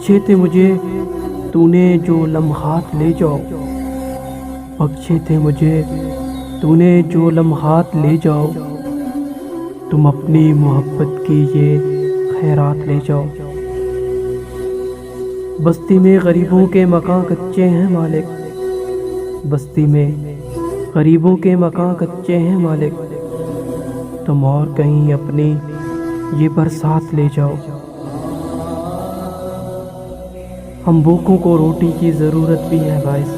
بخشے تھے مجھے تو نے جو لمحات لے جاؤ، بخشے تھے مجھے تو نے جو لمحات لے جاؤ، تم اپنی محبت کی یہ خیرات لے جاؤ۔ بستی میں غریبوں کے مکان کچے ہیں مالک، بستی میں غریبوں کے مکان کچے ہیں مالک، تم اور کہیں اپنی یہ برسات لے جاؤ۔ ہم بھوکوں کو روٹی کی ضرورت بھی ہے باعث،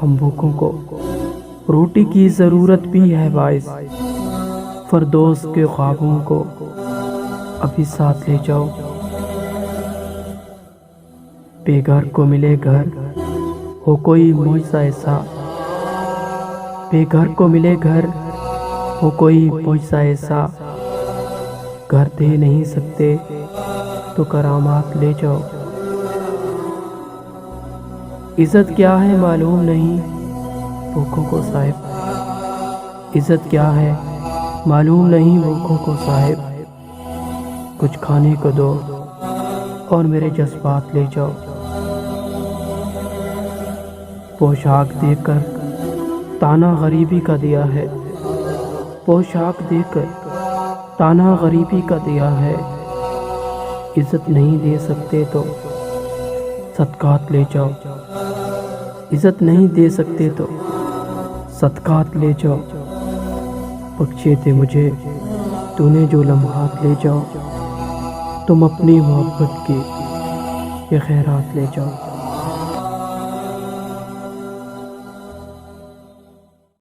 ہم بھوکوں کو روٹی کی ضرورت بھی ہے باعث، فردوس کے خوابوں کو ابھی ساتھ لے جاؤ۔ بے گھر کو ملے گھر ہو کوئی معجزہ ایسا، بے گھر کو ملے گھر ہو کوئی معجزہ ایسا، گھر دے نہیں سکتے تو کرامات لے جاؤ۔ عزت کیا ہے معلوم نہیں بھوکوں کو صاحب، عزت کیا ہے معلوم نہیں بھوکوں کو صاحب، کچھ کھانے کو دو اور میرے جذبات لے جاؤ۔ پوشاک دے کر تانا غریبی کا دیا ہے، پوشاک دے کر تانا غریبی کا دیا ہے، عزت نہیں دے سکتے تو صدقات لے جاؤ، عزت نہیں دے سکتے تو صدقات لے جاؤ۔ بخشے تھے مجھے تو نے جو لمحات لے جاؤ، تم اپنی محبت کی یہ خیرات لے جاؤ۔